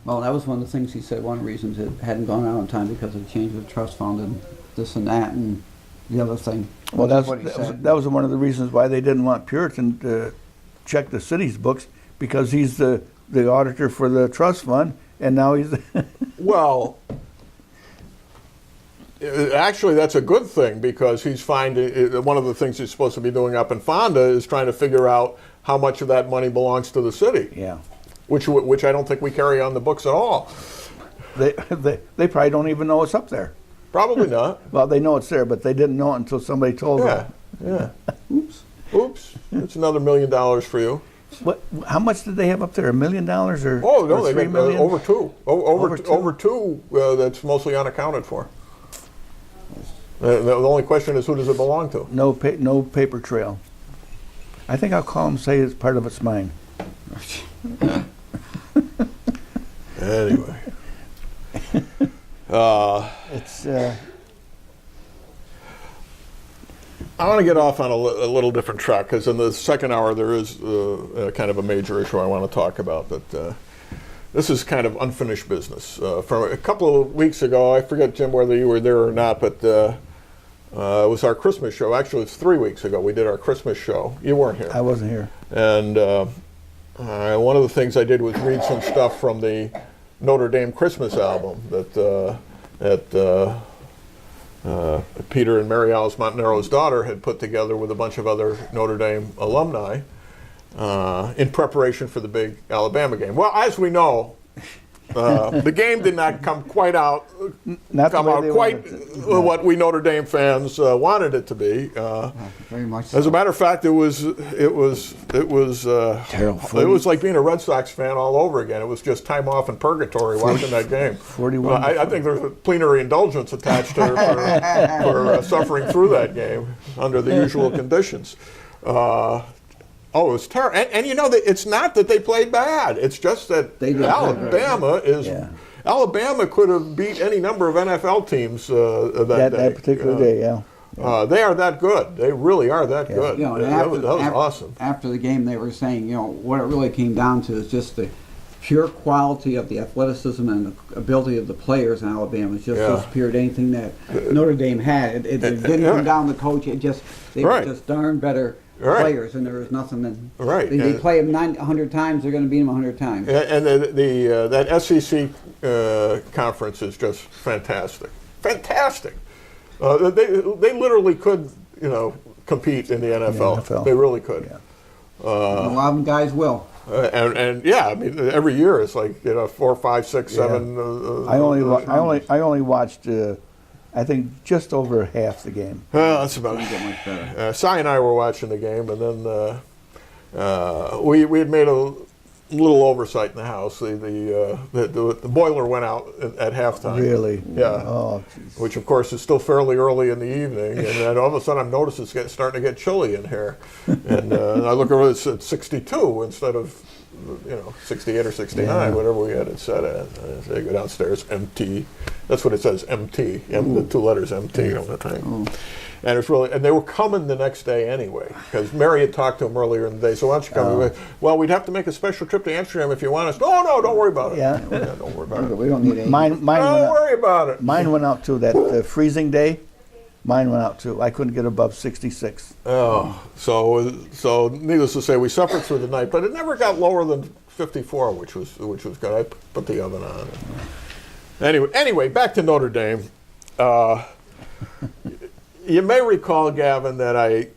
Well, that was one of the things he said. One of the reasons it hadn't gone out on time because of the change of the trust fund and this and that and the other thing. Well, Which is what he that said. was one of the reasons why they didn't want Puritan to check the city's books, because he's the auditor for the trust fund, and now he's Well, actually, that's a good thing because he's finding one of the things he's supposed to be doing up in Fonda is trying to figure out how much of that money belongs to the city. yeah. Which I don't think we carry on the books at all. They probably don't even know it's up there. Probably not. Well, they know it's there, but they didn't know it until somebody told Yeah, them. yeah. Oops. That's another $1 million for you. What? How much did they have up there? $1 million or? Oh no, or they $3 got million? over two. Over two? Over two. That's mostly unaccounted for. The only question is, who does it belong to? No paper trail. I think I'll call them, say it's part of it's mine. Anyway. It's I want to get off on a little different track, because in the second hour there is kind of a major issue I want to talk about. But this is kind of unfinished business. From a couple of weeks ago, I forget, Jim, whether you were there or not, but it was our Christmas show. Actually, it's 3 weeks ago we did our Christmas show. You weren't here. I wasn't here. And one of the things I did was read some stuff from the Notre Dame Christmas album that Peter and Mary Alice Montanero's daughter had put together with a bunch of other Notre Dame alumni in preparation for the big Alabama game. Well, as we know, the game did not come quite out, what we Notre Dame fans wanted it to be. Very much so. As a matter of fact, it was Terrible. It was like being a Red Sox fan all over again. It was just time off in purgatory watching that game. 41. I think there's a plenary indulgence attached to for suffering through that game under the usual conditions. It was terrible. And you know, it's not that they played bad. It's just that Alabama could have beat any number of NFL teams that day. That particular day, yeah. They are that good. They really are that good. You know, that was awesome. After the game, they were saying, you know, what it really came down to is just the pure quality of the athleticism and the ability of the players in Alabama. It's just disappeared anything that Notre Dame had. It didn't come down to the coach. They were just darn better players, and there was nothing that they play them 100 times, they're going to beat them 100 times. And that SEC conference is just fantastic. Fantastic. They literally could, you know, compete in the NFL. They really could. Yeah. A lot of them guys will. And yeah, I mean, every year it's like, you know, 4, 5, 6, 7. I only watched. I think just over half the game. Well, that's about it. Get much better. Cy and I were watching the game, and then we had made a little oversight in the house. The boiler went out at halftime. Really? Yeah. Oh, geez. Which, of course, is still fairly early in the evening, and then all of a sudden I'm noticing it's starting to get chilly in here, and I look over, it's at 62 instead of 68 or 69, whatever we had it set at. They go downstairs, MT. That's what it says, MT. The 2 letters MT on the thing. And it's really, and they were coming the next day anyway, because Mary had talked to them earlier in the day. So why don't you come? Well, we'd have to make a special trip to Amsterdam if you want us. Oh no, don't worry about it. Yeah. Don't worry about it. We don't need any. Mine Don't worry about it. Mine went out too. That freezing day, mine went out too. I couldn't get above 66. Oh, so needless to say, we suffered through the night, but it never got lower than 54, which was good. I put the oven on. Anyway, back to Notre Dame. You may recall, Gavin, that I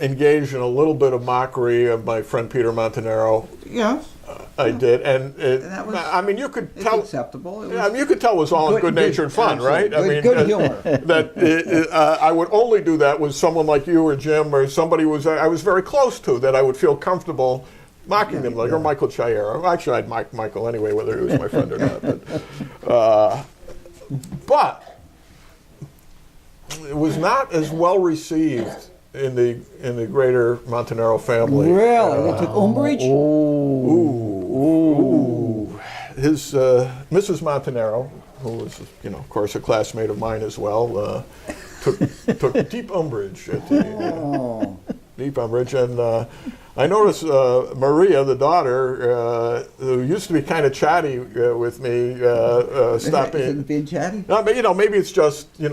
engaged in a little bit of mockery of my friend Peter Montanero. Yes. I did, and that was, I mean, you could tell. Acceptable. I mean, you could tell it was all in good nature and fun, right? Good, I mean, good humor. That I would only do that with someone like you or Jim or somebody I was very close to, that I would feel comfortable mocking them, like, or Michael Chiara. Actually, I'd mock Michael anyway, whether he was my friend or not. But it was not as well received in the greater Montanero family. Really? They took umbrage? His Mrs. Montanero, who was, of course, a classmate of mine as well, took deep umbrage at the deep umbrage, and I noticed Maria, the daughter, who used to be kind of chatty with me, stopping. Isn't being chatty? No, but maybe it's just the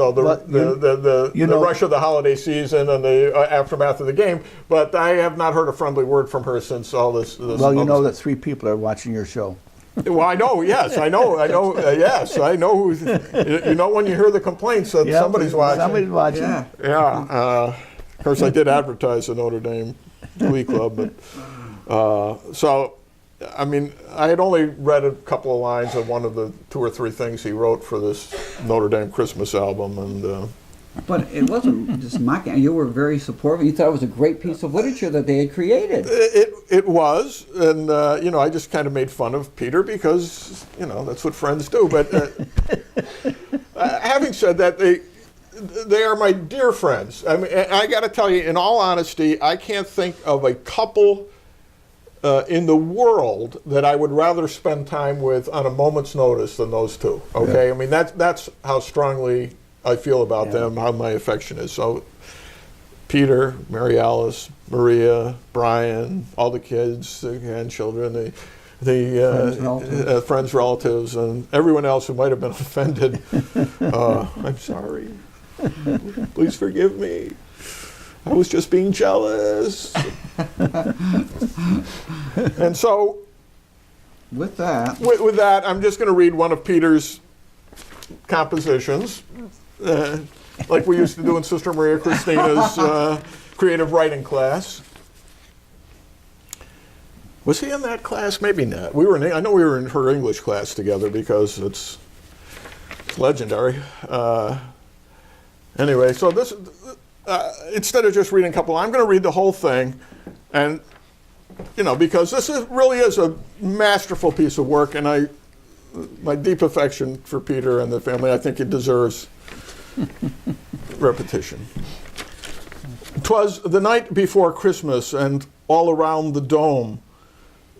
rush of the holiday season and the aftermath of the game. But I have not heard a friendly word from her since all this. Well, you know that 3 people are watching your show. Well, I know. Yes, I know. Yes, I know. When you hear the complaints that somebody's watching. Somebody's watching. Yeah. Of course, I did advertise the Notre Dame Glee Club, but so I mean, I had only read a couple of lines of one of the 2 or 3 things he wrote for this Notre Dame Christmas album, and. But it wasn't just mocking. You were very supportive. You thought it was a great piece of literature that they had created. It was, and I just kind of made fun of Peter because that's what friends do. But having said that, they are my dear friends. I mean, I got to tell you, in all honesty, I can't think of a couple in the world that I would rather spend time with on a moment's notice than those 2. Okay, yeah. I mean that's how strongly I feel about them, how my affection is. So Peter, Mary Alice, Maria, Brian, all the kids, the grandchildren, the friends, relatives, and everyone else who might have been offended. I'm sorry. Please forgive me. I was just being jealous. And so, With that, with that, I'm just going to read one of Peter's compositions, like we used to do in Sister Maria Christina's creative writing class. Was he in that class? Maybe not. I know we were in her English class together because it's legendary. Anyway, so this, instead of just reading a couple, I'm going to read the whole thing, and because this really is a masterful piece of work, and my deep affection for Peter and the family, I think it deserves repetition. 'Twas the night before Christmas, and all around the dome,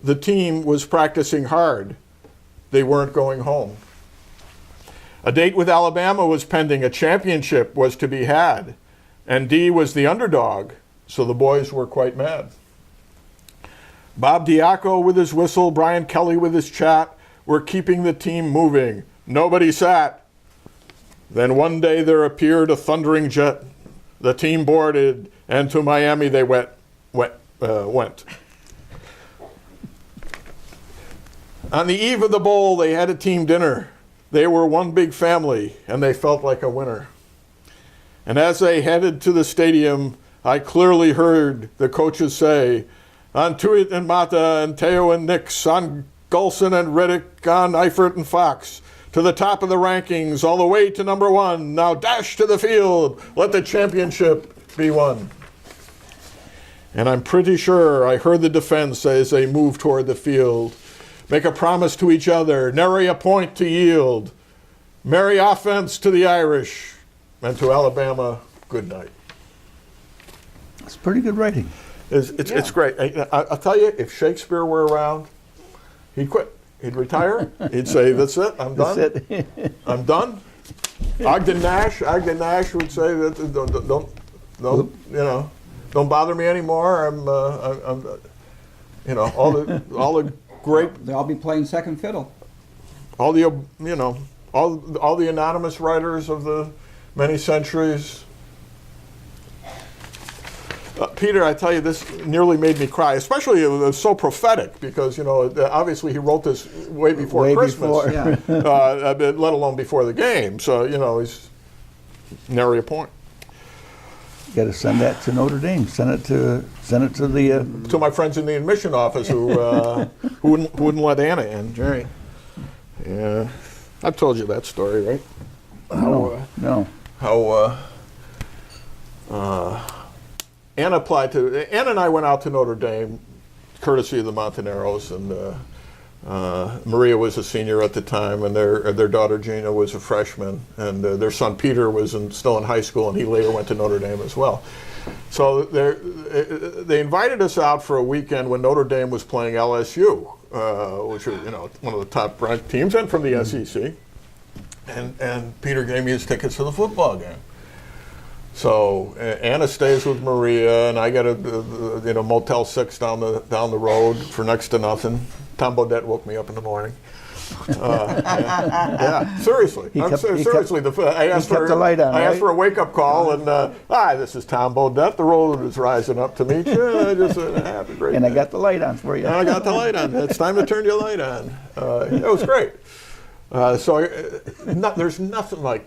the team was practicing hard. They weren't going home. A date with Alabama was pending. A championship was to be had. And D was the underdog, so the boys were quite mad. Bob Diaco with his whistle, Brian Kelly with his chat, were keeping the team moving. Nobody sat. Then one day there appeared a thundering jet. The team boarded, and to Miami they went. On the eve of the bowl, they had a team dinner. They were one big family, and they felt like a winner. And as they headed to the stadium, I clearly heard the coaches say, on Tuit and Mata and Teo and Nix, on Gulson and Riddick, on Eifert and Fox, to the top of the rankings, all the way to number one. Now dash to the field. Let the championship be won. And I'm pretty sure I heard the defense as they moved toward the field make a promise to each other, nary a point to yield. Merry offense to the Irish, and to Alabama, good night. It's pretty good writing. It's great. I'll tell you, if Shakespeare were around, he'd quit. He'd retire. He'd say, "That's it. I'm done. That's it. I'm done." Ogden Nash would say that don't bother me anymore. I'm all the great. they'll all be playing second fiddle. All the all the anonymous writers of the many centuries. Peter, I tell you, this nearly made me cry. Especially, it was so prophetic because obviously he wrote this way before Christmas, Yeah. let alone before the game. So he's nary a point. You got to send that to Notre Dame. Send it to the. To my friends in the admission office who wouldn't let Anna in. Right. Yeah, I've told you that story, right? No. How Anna and I went out to Notre Dame, courtesy of the Montaneros, and Maria was a senior at the time, and their daughter Gina was a freshman, and their son Peter was still in high school, and he later went to Notre Dame as well. So they invited us out for a weekend when Notre Dame was playing LSU, which are one of the top ranked teams, and from the SEC. And Peter gave me his tickets to the football game. So Anna stays with Maria, and I get a Motel 6 down the road for next to nothing. Tom Bodette woke me up in the morning. Yeah, seriously. I asked for a wake-up call, and this is Tom Bodette. The road is rising up to meet you. I just have a great And day. I got the light on for you. And I got the light on. It's time to turn your light on. It was great. There's nothing like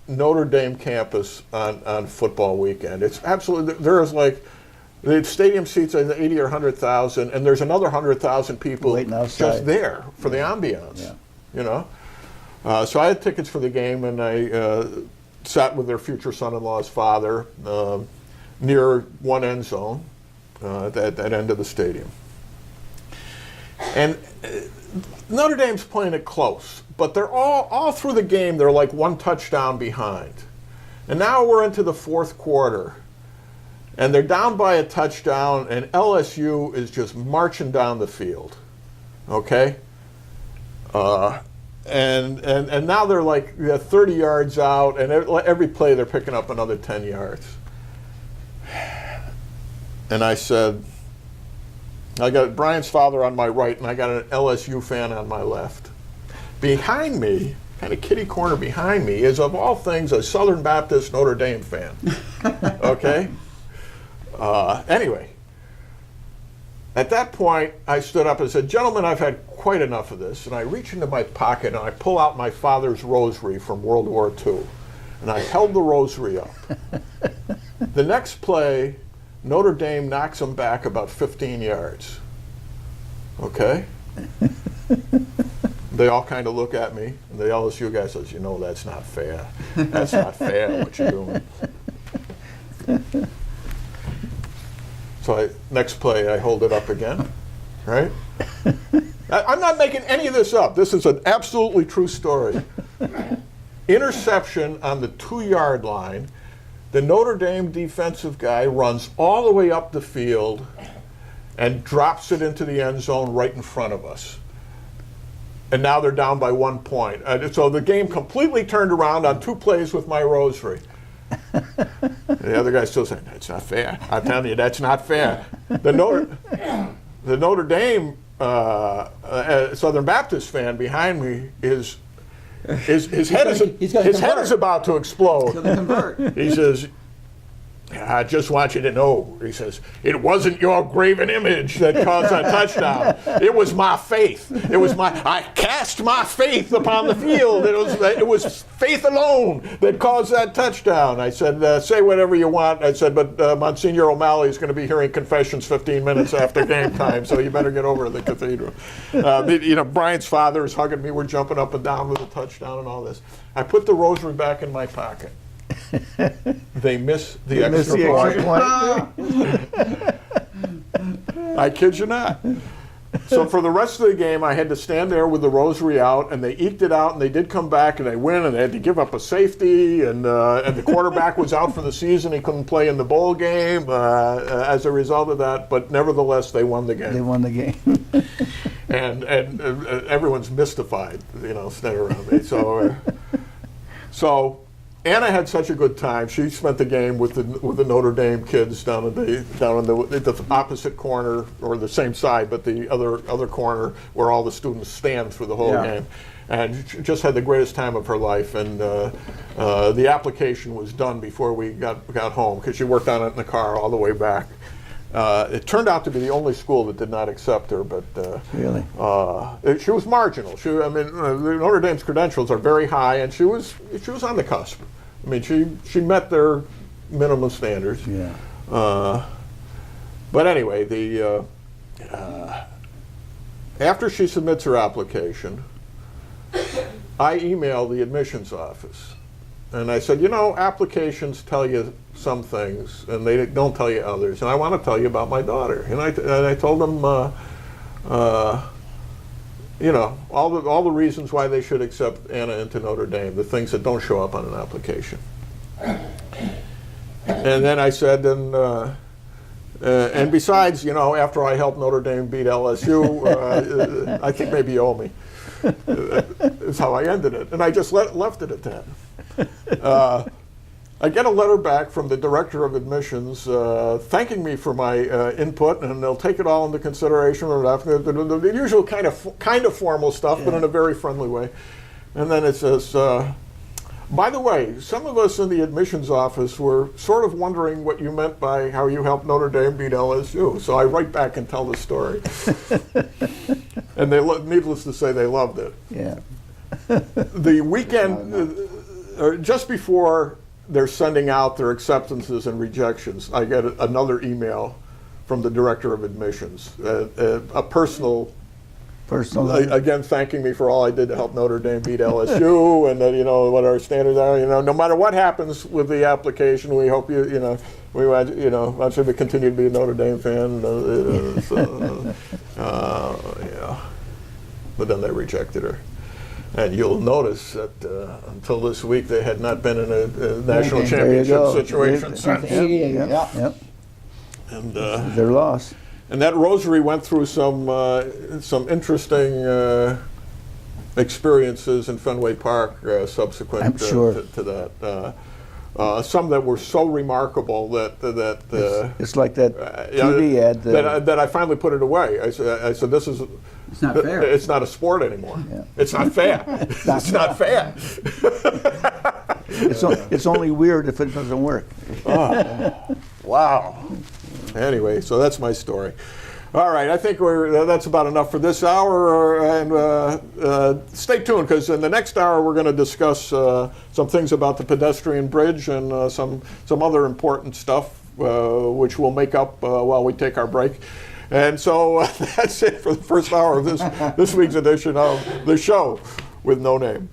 Notre Dame campus on football weekend. It's absolutely, there is like, the stadium seats are 80 or 100,000, and there's another 100,000 people waiting outside, just there for the ambiance. Yeah. So I had tickets for the game, and I sat with their future son-in-law's father near one end zone at that end of the stadium. And Notre Dame's playing it close, but they're all through the game, they're like one touchdown behind. And now we're into the fourth quarter, and they're down by a touchdown, and LSU is just marching down the field, okay? And now they're like 30 yards out, and every play they're picking up another 10 yards. and I said, I got Brian's father on my right, and I got an LSU fan on my left. Behind me, kind of kitty corner behind me, is of all things a Southern Baptist Notre Dame fan. Okay? Anyway, at that point, I stood up and said, gentlemen, I've had quite enough of this. And I reach into my pocket and I pull out my father's rosary from World War II. And I held the rosary up. The next play, Notre Dame knocks them back about 15 yards. Okay? They all kind of look at me, and the LSU guy says, you know, that's not fair. That's not fair what you're doing. So next play, I hold it up again, right? I'm not making any of this up. This is an absolutely true story. Interception on the 2-yard line. The Notre Dame defensive guy runs all the way up the field and drops it into the end zone right in front of us. And now they're down by 1 point. So the game completely turned around on 2 plays with my rosary. The other guy's still saying, that's not fair. I'm telling you, that's not fair. The Notre Dame Southern Baptist fan behind me his head is about to explode. He says, I just want you to know, he says, it wasn't your graven image that caused that touchdown. It was my faith. I cast my faith upon the field. It was faith alone that caused that touchdown. I said, say whatever you want. I said, but Monsignor O'Malley is going to be hearing confessions 15 minutes after game time, so you better get over to the cathedral. Brian's father is hugging me. We're jumping up and down with a touchdown and all this. I put the rosary back in my pocket. They miss the extra point. I kid you not. So for the rest of the game, I had to stand there with the rosary out, and they eked it out, and they did come back, and they win, and they had to give up a safety, and the quarterback was out for the season. He couldn't play in the bowl game as a result of that, but nevertheless, they won the game. They won the game. and everyone's mystified, standing around me. So Anna had such a good time. She spent the game with the Notre Dame kids down in the opposite corner, or the same side, but the other corner where all the students stand for the whole game. And she just had the greatest time of her life. And the application was done before we got home, because she worked on it in the car all the way back. It turned out to be the only school that did not accept her, but really, she was marginal. Notre Dame's credentials are very high, and she was on the cusp. I mean, she met their minimum standards. Yeah. But anyway, after she submits her application, I email the admissions office. And I said, applications tell you some things, and they don't tell you others. And I want to tell you about my daughter. And I told them, all the reasons why they should accept Anna into Notre Dame, the things that don't show up on an application. And then I said, and besides, after I helped Notre Dame beat LSU, I think maybe you owe me. That's how I ended it. And I just left it at that. I get a letter back from the director of admissions thanking me for my input, and they'll take it all into consideration. The usual kind of formal stuff, but in a very friendly way. And then it says, by the way, some of us in the admissions office were sort of wondering what you meant by how you helped Notre Dame beat LSU. So I write back and tell the story. And needless to say, they loved it. Yeah. The weekend, just before they're sending out their acceptances and rejections, I get another email from the director of admissions, a personal again thanking me for all I did to help Notre Dame beat LSU, and that what our standards are. No matter what happens with the application, we hope we want you to continue to be a Notre Dame fan. But then they rejected her. And you'll notice that until this week, they had not been in a national championship situation since. Yep. And their loss. And that rosary went through some interesting experiences in Fenway Park subsequent I'm sure. to that. some that were so remarkable that It's like that you know, TV ad. that I finally put it away. I said this is. It's not fair. It's not a sport anymore. Yeah. It's not fair. It's not fair. It's only weird if it doesn't work. Wow. Anyway, so that's my story. All right, I think that's about enough for this hour. And stay tuned, because in the next hour we're going to discuss some things about the pedestrian bridge and some other important stuff, which we'll make up while we take our break. And so that's it for the first hour of this week's edition of The Show with No Name.